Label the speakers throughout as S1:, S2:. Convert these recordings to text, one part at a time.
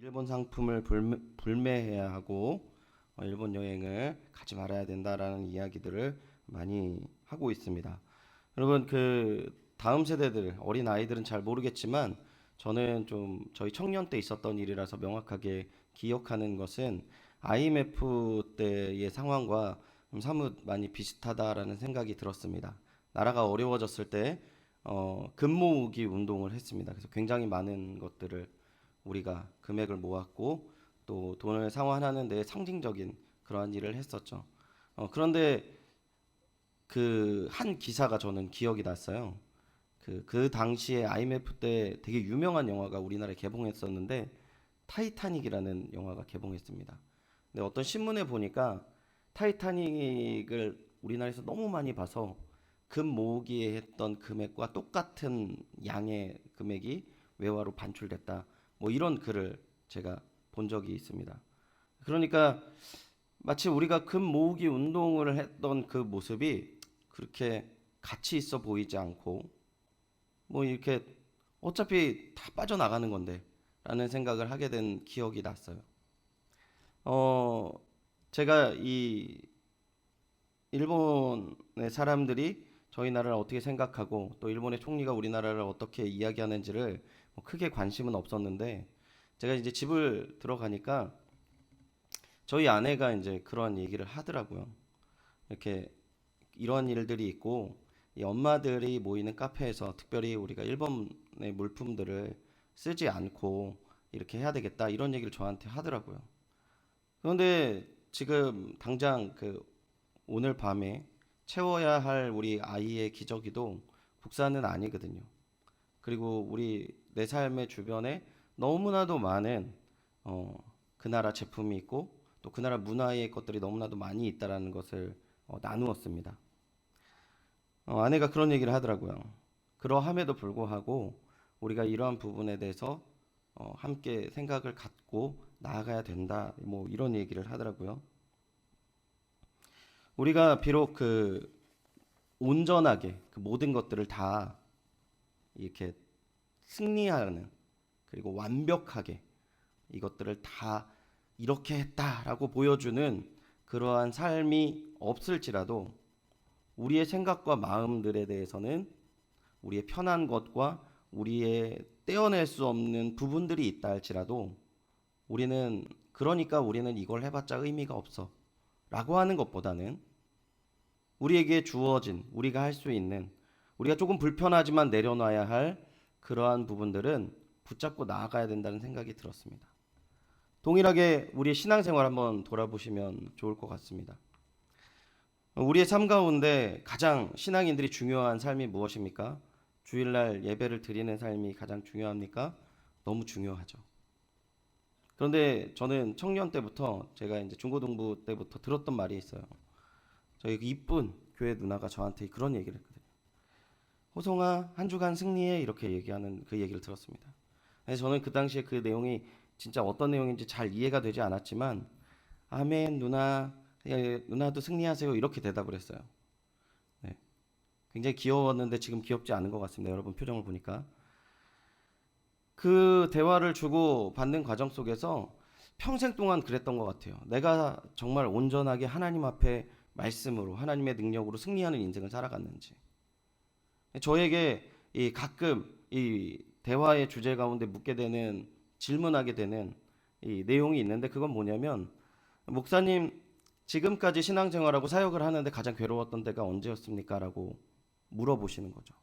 S1: 일본 상품을 불매해야 하고 일본 여행을 가지 말아야 된다라는 이야기들을 많이 하고 있습니다. 여러분 다음 세대들 어린 아이들은 잘 모르겠지만 저는 좀 저희 청년 때 있었던 일이라서 명확하게 기억하는 것은 IMF 때의 상황과 사뭇 많이 비슷하다라는 생각이 들었습니다. 나라가 어려워졌을 때 금 모으기 운동을 했습니다. 그래서 굉장히 많은 것들을 우리가 금액을 모았고 또 돈을 상환하는 데 상징적인 그러한 일을 했었죠. 그런데 그 한 기사가 저는 기억이 났어요. 그 당시에 IMF 때 되게 유명한 영화가 우리나라에 개봉했었는데 타이타닉이라는 영화가 개봉했습니다. 근데 어떤 신문에 보니까 타이타닉을 우리나라에서 너무 많이 봐서 금 모으기에 했던 금액과 똑같은 양의 금액이 외화로 반출됐다. 뭐 이런 글을 제가 본 적이 있습니다. 그러니까 마치 우리가 금 모으기 운동을 했던 그 모습이 그렇게 가치 있어 보이지 않고 뭐 이렇게 어차피 다 빠져나가는 건데 라는 생각을 하게 된 기억이 났어요. 어, 제가 이 일본의 사람들이 저희 나라를 어떻게 생각하고 또 일본의 총리가 우리나라를 어떻게 이야기하는지를 뭐 크게 관심은 없었는데 제가 이제 집을 들어가니까 저희 아내가 이제 그런 얘기를 하더라고요. 이렇게 이런 일들이 있고 이 엄마들이 모이는 카페에서 특별히 우리가 일본의 물품들을 쓰지 않고 이렇게 해야 되겠다 이런 얘기를 저한테 하더라고요. 그런데 지금 당장 오늘 밤에 채워야 할 우리 아이의 기저귀도 국산은 아니거든요. 그리고 우리 내 삶의 주변에 너무나도 많은 그 나라 제품이 있고 또 그 나라 문화의 것들이 너무나도 많이 있다라는 것을 나누었습니다. 아내가 그런 얘기를 하더라고요. 그러함에도 불구하고 우리가 이러한 부분에 대해서 함께 생각을 갖고 나아가야 된다. 뭐 이런 얘기를 하더라고요. 우리가 비록 온전하게 그 모든 것들을 다 이렇게 승리하는 그리고 완벽하게 이것들을 다 이렇게 했다라고 보여주는 그러한 삶이 없을지라도 우리의 생각과 마음들에 대해서는 우리의 편한 것과 우리의 떼어낼 수 없는 부분들이 있다 할지라도 우리는 이걸 해봤자 의미가 없어 라고 하는 것보다는 우리에게 주어진 우리가 할 수 있는 우리가 조금 불편하지만 내려놔야 할 그러한 부분들은 붙잡고 나아가야 된다는 생각이 들었습니다. 동일하게 우리의 신앙생활 한번 돌아보시면 좋을 것 같습니다. 우리의 삶 가운데 가장 신앙인들이 중요한 삶이 무엇입니까? 주일날 예배를 드리는 삶이 가장 중요합니까? 너무 중요하죠. 그런데 저는 청년 때부터 제가 이제 중고등부 때부터 들었던 말이 있어요. 저희 그 이쁜 교회 누나가 저한테 그런 얘기를 했거든요. 호성아 한 주간 승리해 이렇게 얘기하는 그 얘기를 들었습니다. 그래서 저는 그 당시에 그 내용이 진짜 어떤 내용인지 잘 이해가 되지 않았지만 아멘 누나 누나도 승리하세요 이렇게 대답을 했어요. 네. 굉장히 귀여웠는데 지금 귀엽지 않은 것 같습니다. 여러분 표정을 보니까 그 대화를 주고 받는 과정 속에서 평생 동안 그랬던 것 같아요. 내가 정말 온전하게 하나님 앞에 말씀으로 하나님의 능력으로 승리하는 인생을 살아갔는지 저에게 가끔 이 대화의 주제 가운데 묻게 되는 질문하게 되는 이 내용이 있는데 그건 뭐냐면 목사님 지금까지 신앙생활하고 사역을 하는데 가장 괴로웠던 때가 언제였습니까? 라고 물어보시는 거죠.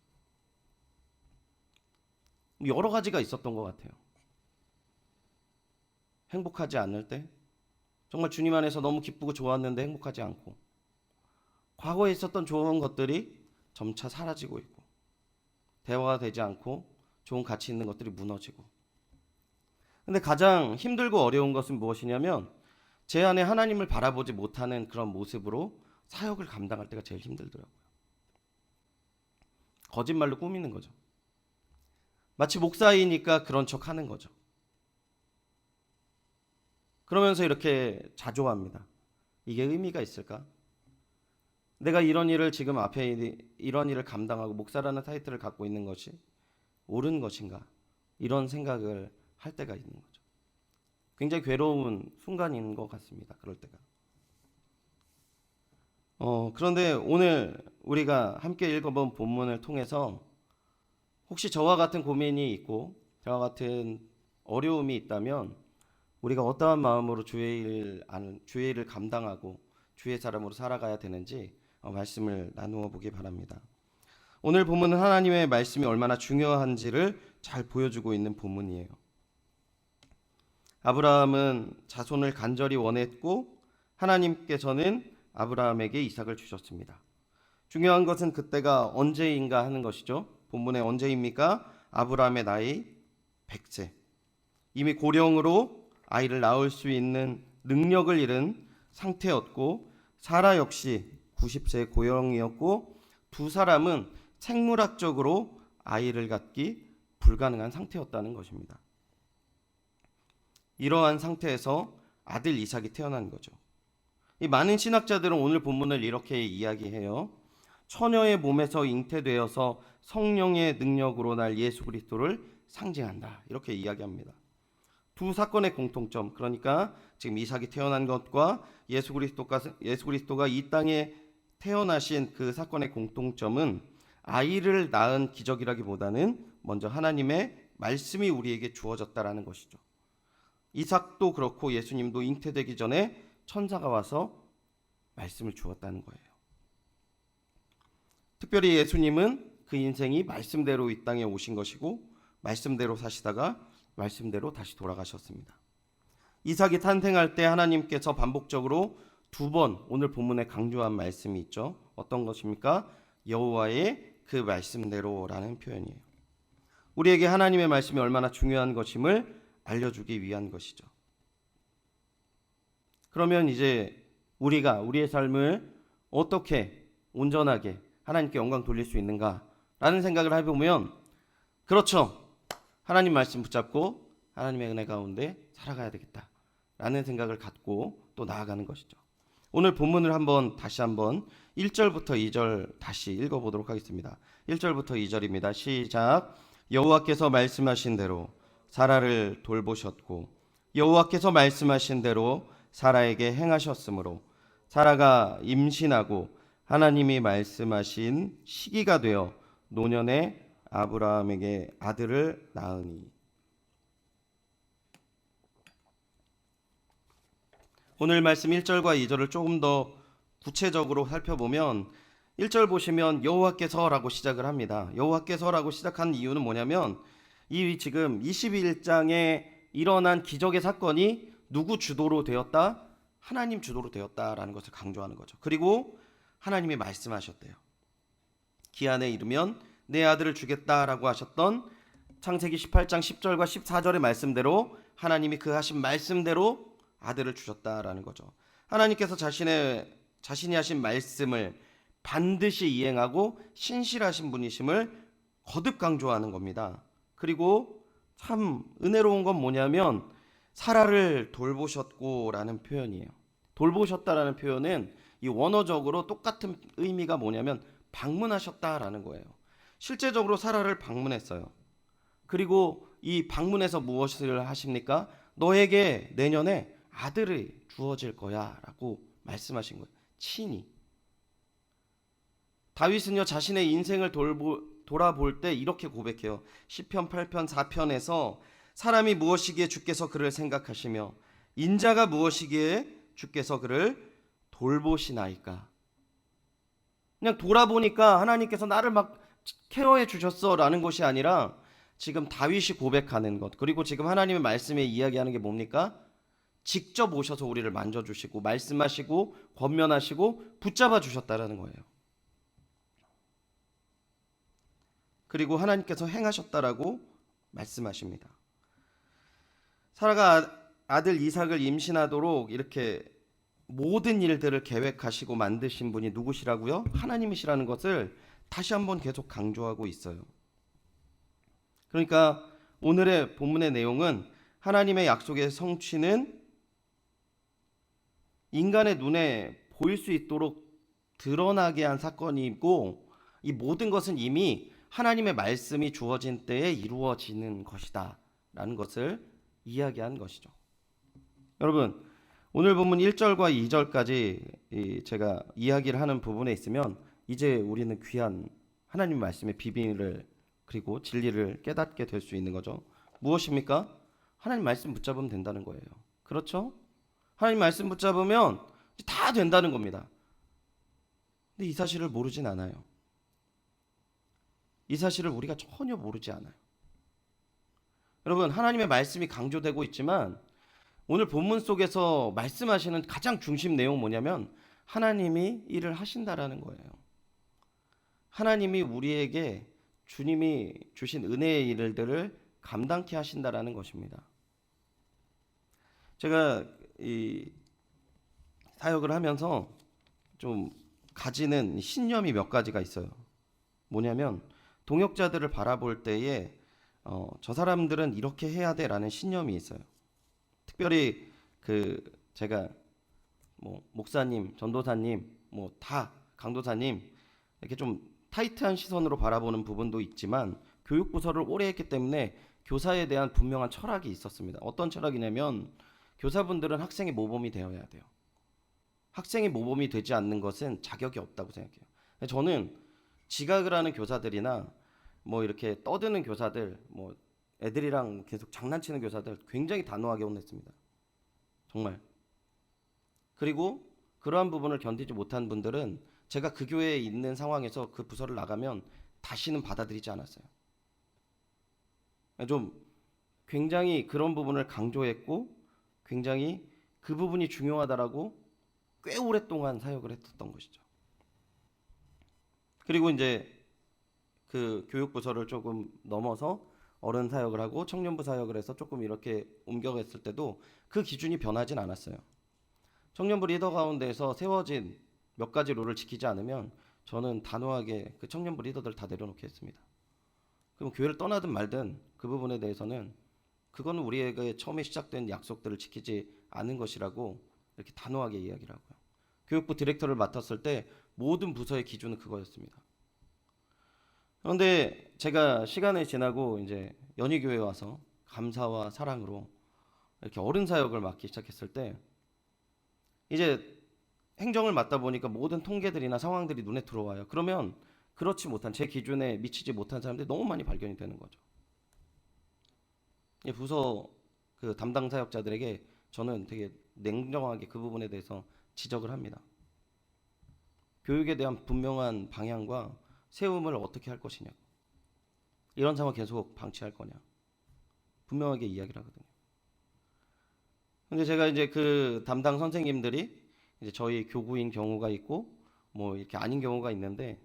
S1: 여러 가지가 있었던 것 같아요. 행복하지 않을 때 정말 주님 안에서 너무 기쁘고 좋았는데 행복하지 않고 과거에 있었던 좋은 것들이 점차 사라지고 있고 대화가 되지 않고 좋은 가치 있는 것들이 무너지고 근데 가장 힘들고 어려운 것은 무엇이냐면 제 안에 하나님을 바라보지 못하는 그런 모습으로 사역을 감당할 때가 제일 힘들더라고요. 거짓말로 꾸미는 거죠. 마치 목사이니까 그런 척 하는 거죠. 그러면서 이렇게 자조합니다. 이게 의미가 있을까? 내가 이런 일을 지금 앞에 이런 일을 감당하고 목사라는 타이틀을 갖고 있는 것이 옳은 것인가? 이런 생각을 할 때가 있는 거죠. 굉장히 괴로운 순간인 것 같습니다. 그럴 때가. 그런데 오늘 우리가 함께 읽어본 본문을 통해서 혹시 저와 같은 고민이 있고 저와 같은 어려움이 있다면 우리가 어떠한 마음으로 주의 일을 감당하고 주의 사람으로 살아가야 되는지 말씀을 나누어 보기 바랍니다. 오늘 본문은 하나님의 말씀이 얼마나 중요한지를 잘 보여주고 있는 본문이에요. 아브라함은 자손을 간절히 원했고 하나님께서는 아브라함에게 이삭을 주셨습니다. 중요한 것은 그때가 언제인가 하는 것이죠. 본문에 언제입니까? 아브라함의 나이 100세. 이미 고령으로 아이를 낳을 수 있는 능력을 잃은 상태였고 사라 역시 90세의 고령이었고 두 사람은 생물학적으로 아이를 갖기 불가능한 상태였다는 것입니다. 이러한 상태에서 아들 이삭이 태어난 거죠. 이 많은 신학자들은 오늘 본문을 이렇게 이야기해요. 처녀의 몸에서 잉태되어서 성령의 능력으로 날 예수 그리스도를 상징한다. 이렇게 이야기합니다. 두 사건의 공통점, 그러니까 지금 이삭이 태어난 것과 예수 그리스도가 이 땅에 태어나신 그 사건의 공통점은 아이를 낳은 기적이라기보다는 먼저 하나님의 말씀이 우리에게 주어졌다라는 것이죠. 이삭도 그렇고 예수님도 잉태되기 전에 천사가 와서 말씀을 주었다는 거예요. 특별히 예수님은 그 인생이 말씀대로 이 땅에 오신 것이고 말씀대로 사시다가 말씀대로 다시 돌아가셨습니다. 이삭이 탄생할 때 하나님께서 반복적으로 두 번 오늘 본문에 강조한 말씀이 있죠. 어떤 것입니까? 여호와의 그 말씀대로라는 표현이에요. 우리에게 하나님의 말씀이 얼마나 중요한 것임을 알려주기 위한 것이죠. 그러면 이제 우리가 우리의 삶을 어떻게 온전하게 하나님께 영광 돌릴 수 있는가라는 생각을 해보면 그렇죠. 하나님 말씀 붙잡고 하나님의 은혜 가운데 살아가야 되겠다라는 생각을 갖고 또 나아가는 것이죠. 오늘 본문을 다시 한번 1절부터 2절 다시 읽어보도록 하겠습니다. 1절부터 2절입니다. 시작. 여호와께서 말씀하신 대로 사라를 돌보셨고 여호와께서 말씀하신 대로 사라에게 행하셨으므로 사라가 임신하고 하나님이 말씀하신 시기가 되어 노년에 아브라함에게 아들을 낳으니. 오늘 말씀 1절과 2절을 조금 더 구체적으로 살펴보면 1절 보시면 여호와께서라고 시작을 합니다. 여호와께서라고 시작한 이유는 뭐냐면 이 지금 22장에 일어난 기적의 사건이 누구 주도로 되었다? 하나님 주도로 되었다라는 것을 강조하는 거죠. 그리고 하나님이 말씀하셨대요. 기한에 이르면 내 아들을 주겠다라고 하셨던 창세기 18장 10절과 14절의 말씀대로 하나님이 그 하신 말씀대로 아들을 주셨다라는 거죠. 하나님께서 자신이 하신 말씀을 반드시 이행하고 신실하신 분이심을 거듭 강조하는 겁니다. 그리고 참 은혜로운 건 뭐냐면 사라를 돌보셨고라는 표현이에요. 돌보셨다라는 표현은 이 원어적으로 똑같은 의미가 뭐냐면 방문하셨다라는 거예요. 실제적으로 사라를 방문했어요. 그리고 이 방문에서 무엇을 하십니까? 너에게 내년에 아들이 주어질 거야 라고 말씀하신 거예요. 친히. 다윗은요 자신의 인생을 돌아볼 때 이렇게 고백해요. 시편 8편 4편에서 사람이 무엇이기에 주께서 그를 생각하시며 인자가 무엇이기에 주께서 그를 돌보시나이까. 그냥 돌아보니까 하나님께서 나를 막 케어해 주셨어 라는 것이 아니라 지금 다윗이 고백하는 것, 그리고 지금 하나님의 말씀에 이야기하는 게 뭡니까? 직접 오셔서 우리를 만져주시고 말씀하시고 권면하시고 붙잡아 주셨다라는 거예요. 그리고 하나님께서 행하셨다라고 말씀하십니다. 사라가 아들 이삭을 임신하도록 이렇게 모든 일들을 계획하시고 만드신 분이 누구시라고요? 하나님이시라는 것을 다시 한번 계속 강조하고 있어요. 그러니까 오늘의 본문의 내용은 하나님의 약속의 성취는 인간의 눈에 보일 수 있도록 드러나게 한 사건이고 이 모든 것은 이미 하나님의 말씀이 주어진 때에 이루어지는 것이다 라는 것을 이야기한 것이죠. 여러분, 오늘 본문 1절과 2절까지 제가 이야기를 하는 부분에 있으면 이제 우리는 귀한 하나님 말씀의 비밀을 그리고 진리를 깨닫게 될 수 있는 거죠. 무엇입니까? 하나님 말씀 붙잡으면 된다는 거예요. 그렇죠? 하나님 말씀 붙잡으면 다 된다는 겁니다. 근데 이 사실을 모르진 않아요. 이 사실을 우리가 전혀 모르지 않아요. 여러분, 하나님의 말씀이 강조되고 있지만 오늘 본문 속에서 말씀하시는 가장 중심 내용 뭐냐면 하나님이 일을 하신다라는 거예요. 하나님이 우리에게 주님이 주신 은혜의 일들을 감당케 하신다라는 것입니다. 제가 이 사역을 하면서 좀 가지는 신념이 몇 가지가 있어요. 뭐냐면 동역자들을 바라볼 때에 저 사람들은 이렇게 해야 돼라는 신념이 있어요. 특별히 그 제가 뭐 목사님, 전도사님, 뭐 다 강도사님 이렇게 좀 타이트한 시선으로 바라보는 부분도 있지만 교육부서를 오래 했기 때문에 교사에 대한 분명한 철학이 있었습니다. 어떤 철학이냐면 교사분들은 학생의 모범이 되어야 돼요. 학생의 모범이 되지 않는 것은 자격이 없다고 생각해요. 저는 지각을 하는 교사들이나 뭐 이렇게 떠드는 교사들, 뭐 애들이랑 계속 장난치는 교사들 굉장히 단호하게 혼냈습니다. 정말. 그리고 그러한 부분을 견디지 못한 분들은 제가 그 교회에 있는 상황에서 그 부서를 나가면 다시는 받아들이지 않았어요. 좀 굉장히 그런 부분을 강조했고 굉장히 그 부분이 중요하다라고 꽤 오랫동안 사역을 했었던 것이죠. 그리고 이제 그 교육부서를 조금 넘어서 어른 사역을 하고 청년부 사역을 해서 조금 이렇게 옮겨갔을 때도 그 기준이 변하진 않았어요. 청년부 리더 가운데에서 세워진 몇 가지 룰을 지키지 않으면 저는 단호하게 그 청년부 리더들 다 내려놓게 했습니다. 그럼 교회를 떠나든 말든 그 부분에 대해서는 그거는 우리에게 처음에 시작된 약속들을 지키지 않은 것이라고 이렇게 단호하게 이야기를 하고요. 교육부 디렉터를 맡았을 때 모든 부서의 기준은 그거였습니다. 그런데 제가 시간이 지나고 이제 연희교회에 와서 감사와 사랑으로 이렇게 어른 사역을 맡기 시작했을 때 이제 행정을 맡다 보니까 모든 통계들이나 상황들이 눈에 들어와요. 그러면 그렇지 못한 제 기준에 미치지 못한 사람들이 너무 많이 발견이 되는 거죠. 부서 그 담당 사역자들에게 저는 되게 냉정하게 그 부분에 대해서 지적을 합니다. 교육에 대한 분명한 방향과 세움을 어떻게 할 것이냐, 이런 상황 계속 방치할 거냐 분명하게 이야기를 하거든요. 근데 제가 이제 그 담당 선생님들이 이제 저희 교구인 경우가 있고 뭐 이렇게 아닌 경우가 있는데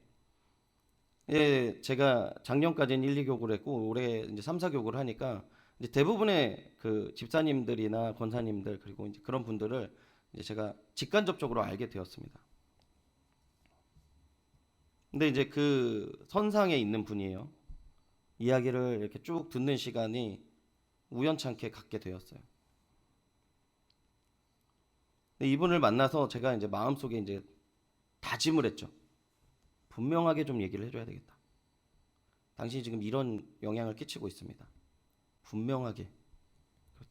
S1: 예, 제가 작년까지는 1, 2교구를 했고 올해 이제 3, 4교구를 하니까 이제 대부분의 그 집사님들이나 권사님들 그리고 이제 그런 분들을 이제 제가 직간접적으로 알게 되었습니다. 근데 이제 그 선상에 있는 분이에요. 이야기를 이렇게 쭉 듣는 시간이 우연찮게 갖게 되었어요. 근데 이분을 만나서 제가 이제 마음속에 이제 다짐을 했죠. 분명하게 좀 얘기를 해줘야 되겠다. 당신이 지금 이런 영향을 끼치고 있습니다. 분명하게,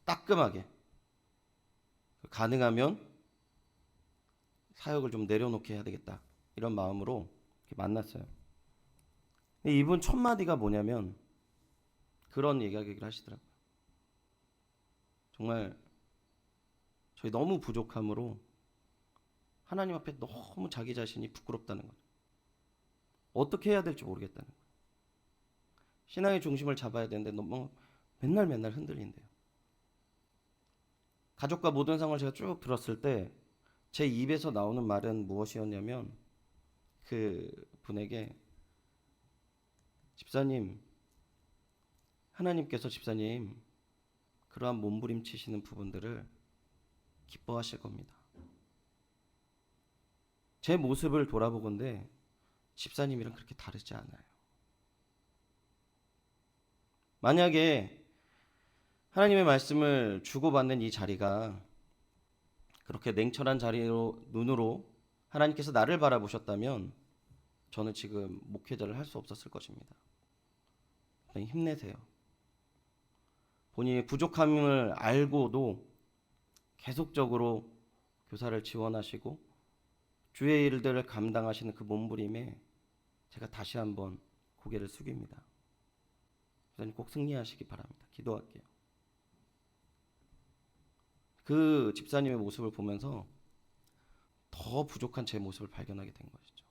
S1: 따끔하게, 가능하면 사역을 좀 내려놓게 해야 되겠다. 이런 마음으로 이렇게 만났어요. 근데 이분 첫 마디가 뭐냐면 그런 얘기를 하시더라고요. 정말 저희 너무 부족함으로 하나님 앞에 너무 자기 자신이 부끄럽다는 거죠. 어떻게 해야 될지 모르겠다는 거예요. 신앙의 중심을 잡아야 되는데 너무 맨날 흔들린대요. 가족과 모든 상황을 제가 쭉 들었을 때 제 입에서 나오는 말은 무엇이었냐면 그 분에게 집사님, 하나님께서 집사님 그러한 몸부림치시는 부분들을 기뻐하실 겁니다. 제 모습을 돌아보건대 집사님이랑 그렇게 다르지 않아요. 만약에 하나님의 말씀을 주고받는 이 자리가 그렇게 냉철한 자리로 눈으로 하나님께서 나를 바라보셨다면 저는 지금 목회자를 할 수 없었을 것입니다. 힘내세요. 본인의 부족함을 알고도 계속적으로 교사를 지원하시고 주의 일들을 감당하시는 그 몸부림에 제가 다시 한번 고개를 숙입니다. 목사님 꼭 승리하시기 바랍니다. 기도할게요. 그 집사님의 모습을 보면서 더 부족한 제 모습을 발견하게 된 것이죠.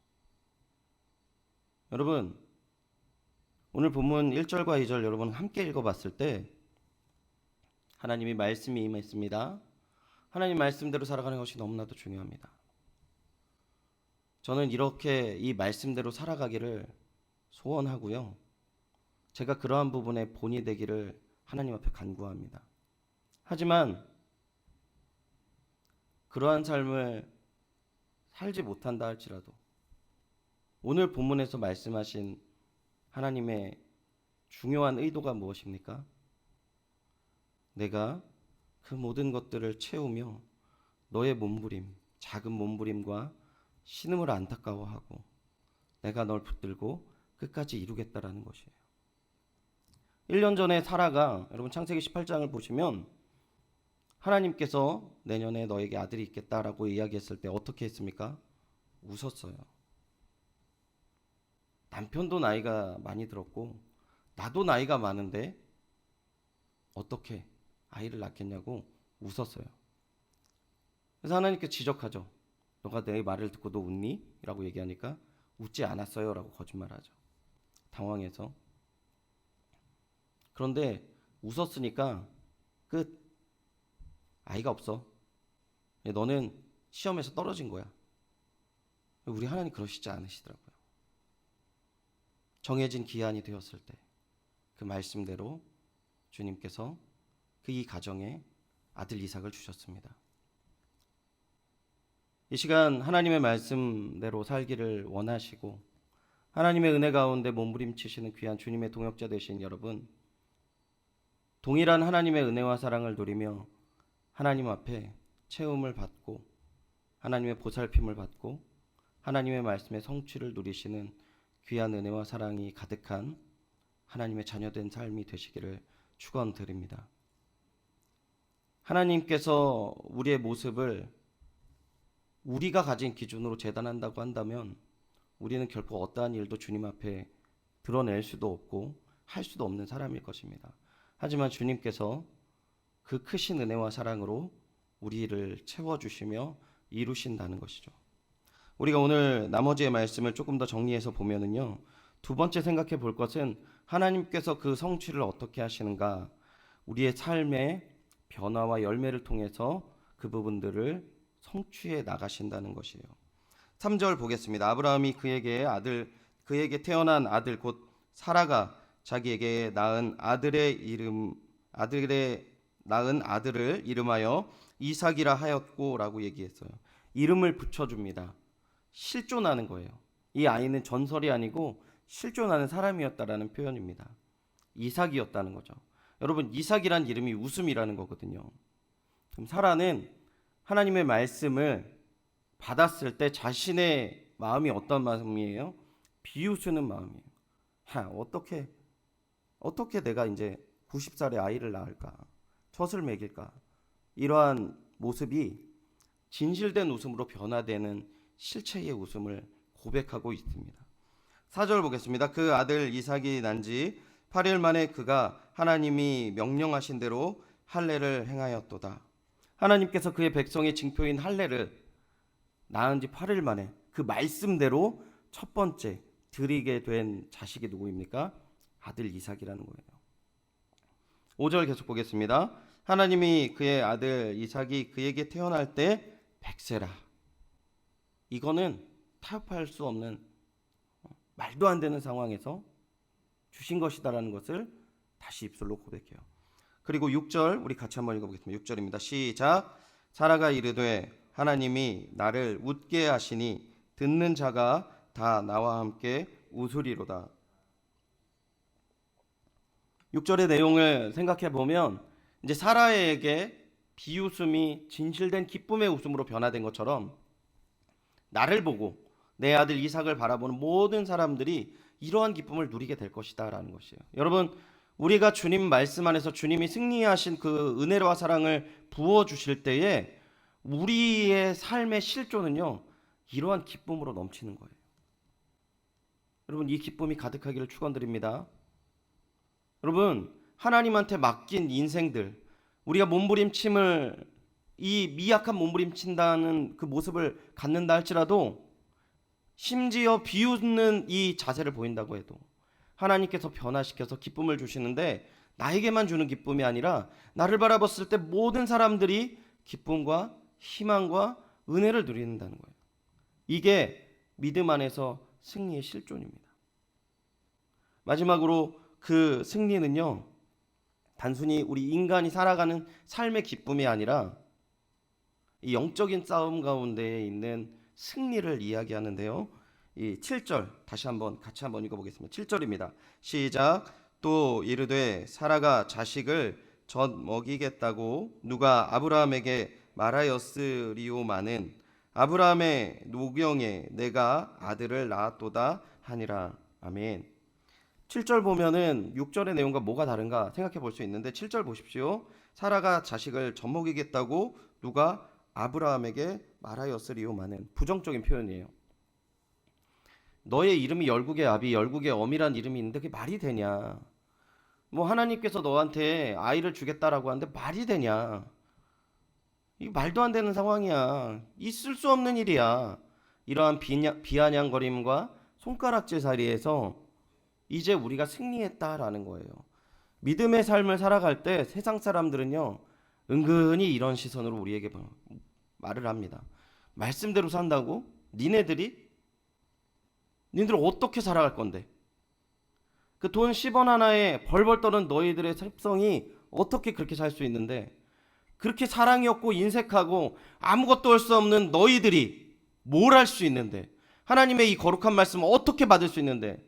S1: 여러분, 오늘 본문 1절과 2절 여러분 함께 읽어봤을 때 하나님이 말씀이 임했습니다. 하나님 말씀대로 살아가는 것이 너무나도 중요합니다. 저는 이렇게 이 말씀대로 살아가기를 소원하고요. 제가 그러한 부분에 본이 되기를 하나님 앞에 간구합니다. 하지만 그러한 삶을 살지 못한다 할지라도 오늘 본문에서 말씀하신 하나님의 중요한 의도가 무엇입니까? 내가 그 모든 것들을 채우며 너의 몸부림, 작은 몸부림과 신음을 안타까워하고 내가 널 붙들고 끝까지 이루겠다라는 것이에요. 1년 전에 사라가 여러분 창세기 18장을 보시면 하나님께서 내년에 너에게 아들이 있겠다라고 이야기했을 때 어떻게 했습니까? 웃었어요. 남편도 나이가 많이 들었고 나도 나이가 많은데 어떻게 아이를 낳겠냐고 웃었어요. 그래서 하나님께 지적하죠. 너가 내 말을 듣고 너 웃니? 라고 얘기하니까 웃지 않았어요 라고 거짓말하죠. 당황해서. 그런데 웃었으니까 끝. 아이가 없어. 너는 시험에서 떨어진 거야. 우리 하나님 그러시지 않으시더라고요. 정해진 기한이 되었을 때 그 말씀대로 주님께서 그 이 가정에 아들 이삭을 주셨습니다. 이 시간 하나님의 말씀대로 살기를 원하시고 하나님의 은혜 가운데 몸부림치시는 귀한 주님의 동역자 되신 여러분, 동일한 하나님의 은혜와 사랑을 누리며 하나님 앞에 채움을 받고 하나님의 보살핌을 받고 하나님의 말씀의 성취를 누리시는 귀한 은혜와 사랑이 가득한 하나님의 자녀된 삶이 되시기를 축원드립니다. 하나님께서 우리의 모습을 우리가 가진 기준으로 재단한다고 한다면 우리는 결코 어떠한 일도 주님 앞에 드러낼 수도 없고 할 수도 없는 사람일 것입니다. 하지만 주님께서 그 크신 은혜와 사랑으로 우리를 채워주시며 이루신다는 것이죠. 우리가 오늘 나머지의 말씀을 조금 더 정리해서 보면은요, 두 번째 생각해 볼 것은 하나님께서 그 성취를 어떻게 하시는가, 우리의 삶의 변화와 열매를 통해서 그 부분들을 성취해 나가신다는 것이에요. 3절 보겠습니다. 아브라함이 그에게 태어난 아들 곧 사라가 자기에게 낳은 아들을 이름하여 이삭이라 하였고라고 얘기했어요. 이름을 붙여줍니다. 실존하는 거예요. 이 아이는 전설이 아니고 실존하는 사람이었다라는 표현입니다. 이삭이었다는 거죠. 여러분, 이삭이란 이름이 웃음이라는 거거든요. 그럼 사라는 하나님의 말씀을 받았을 때 자신의 마음이 어떤 마음이에요? 비웃는 마음이에요. 어떻게 내가 이제 90살의 아이를 낳을까? 젖을 먹일까? 이러한 모습이 진실된 웃음으로 변화되는 실체의 웃음을 고백하고 있습니다. 4절 보겠습니다. 그 아들 이삭이 난 지 8일 만에 그가 하나님이 명령하신 대로 할례를 행하였도다. 하나님께서 그의 백성의 징표인 할례를 낳은 지 8일 만에 그 말씀대로 첫 번째 드리게 된 자식이 누구입니까? 아들 이삭이라는 거예요. 5절 계속 보겠습니다. 하나님이 그의 아들 이삭이 그에게 태어날 때 100세라. 이거는 타협할 수 없는 말도 안 되는 상황에서 주신 것이다라는 것을 다시 입술로 고백해요. 그리고 6절 우리 같이 한번 읽어보겠습니다. 6절입니다. 시작. 사라가 이르되 하나님이 나를 웃게 하시니 듣는 자가 다 나와 함께 웃으리로다. 6절의 내용을 생각해 보면 이제 사라에게 비웃음이 진실된 기쁨의 웃음으로 변화된 것처럼 나를 보고 내 아들 이삭을 바라보는 모든 사람들이 이러한 기쁨을 누리게 될 것이다 라는 것이에요. 여러분, 우리가 주님 말씀 안에서 주님이 승리하신 그 은혜와 사랑을 부어 주실 때에 우리의 삶의 실존은요, 이러한 기쁨으로 넘치는 거예요. 여러분, 이 기쁨이 가득하기를 축원드립니다. 여러분, 하나님한테 맡긴 인생들, 우리가 몸부림침을, 이 미약한 몸부림친다는 그 모습을 갖는다 할지라도, 심지어 비웃는 이 자세를 보인다고 해도 하나님께서 변화시켜서 기쁨을 주시는데, 나에게만 주는 기쁨이 아니라 나를 바라봤을 때 모든 사람들이 기쁨과 희망과 은혜를 누린다는 거예요. 이게 믿음 안에서 승리의 실존입니다. 마지막으로 그 승리는요, 단순히 우리 인간이 살아가는 삶의 기쁨이 아니라 이 영적인 싸움 가운데 있는 승리를 이야기하는데요. 이 7절 다시 한번 같이 한번 읽어보겠습니다. 7절입니다. 시작. 또 이르되 사라가 자식을 젖 먹이겠다고 누가 아브라함에게 말하였으리오마는 아브라함의 노경에 내가 아들을 낳았도다 하니라. 아멘. 7절 보면은 6절의 내용과 뭐가 다른가 생각해 볼 수 있는데, 7절 보십시오. 사라가 자식을 젖먹이겠다고 누가 아브라함에게 말하였으리오마는 부정적인 표현이에요. 너의 이름이 열국의 아비 열국의 어미란 이름이 있는데 그게 말이 되냐? 뭐 하나님께서 너한테 아이를 주겠다라고 하는데 말이 되냐? 이 말도 안 되는 상황이야. 있을 수 없는 일이야. 이러한 비아냥거림과 손가락질 사이에서 이제 우리가 승리했다라는 거예요. 믿음의 삶을 살아갈 때 세상 사람들은요, 은근히 이런 시선으로 우리에게 말을 합니다. 말씀대로 산다고? 니네들 어떻게 살아갈 건데? 그 돈 10원 하나에 벌벌 떠는 너희들의 습성이 어떻게 그렇게 살 수 있는데, 그렇게 사랑이 없고 인색하고 아무것도 할 수 없는 너희들이 뭘 할 수 있는데, 하나님의 이 거룩한 말씀을 어떻게 받을 수 있는데.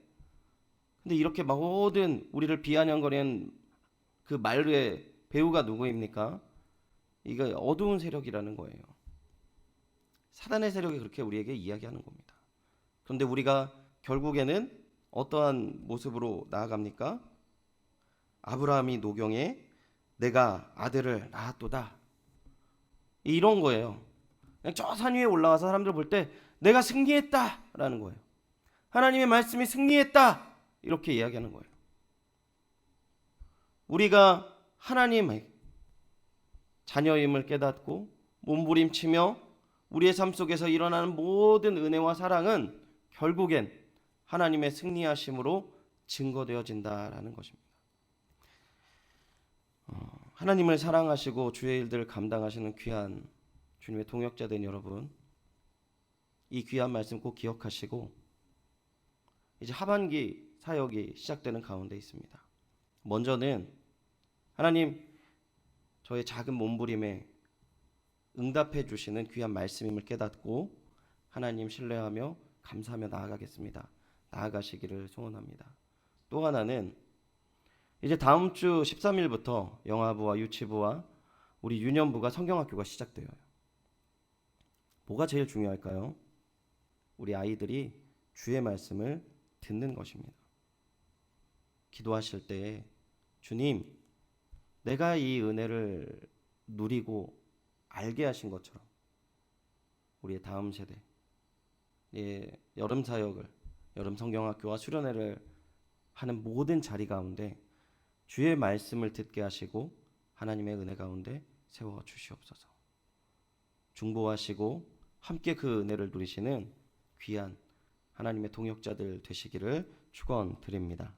S1: 근데 이렇게 모든 우리를 비아냥거리는 그 말의 배우가 누구입니까? 이거 어두운 세력이라는 거예요. 사단의 세력이 그렇게 우리에게 이야기하는 겁니다. 그런데 우리가 결국에는 어떠한 모습으로 나아갑니까? 아브라함이 노경에 내가 아들을 낳았도다, 이런 거예요. 그냥 저 산 위에 올라가서 사람들 볼 때 내가 승리했다라는 거예요. 하나님의 말씀이 승리했다, 이렇게 이야기하는 거예요. 우리가 하나님의 자녀임을 깨닫고 몸부림치며 우리의 삶 속에서 일어나는 모든 은혜와 사랑은 결국엔 하나님의 승리하심으로 증거되어진다라는 것입니다. 하나님을 사랑하시고 주의 일들을 감당하시는 귀한 주님의 동역자된 여러분, 이 귀한 말씀 꼭 기억하시고 이제 하반기 사역이 시작되는 가운데 있습니다. 먼저는 하나님, 저의 작은 몸부림에 응답해 주시는 귀한 말씀임을 깨닫고 하나님 신뢰하며 감사하며 나아가겠습니다. 나아가시기를 소원합니다. 또 하나는 이제 다음 주 13일부터 영아부와 유치부와 우리 유년부가 성경학교가 시작돼요. 뭐가 제일 중요할까요? 우리 아이들이 주의 말씀을 듣는 것입니다. 기도하실 때 주님, 내가 이 은혜를 누리고 알게 하신 것처럼 우리의 다음 세대, 여름 사역을, 여름 성경학교와 수련회를 하는 모든 자리 가운데 주의 말씀을 듣게 하시고 하나님의 은혜 가운데 세워 주시옵소서. 중보하시고 함께 그 은혜를 누리시는 귀한 하나님의 동역자들 되시기를 축원드립니다.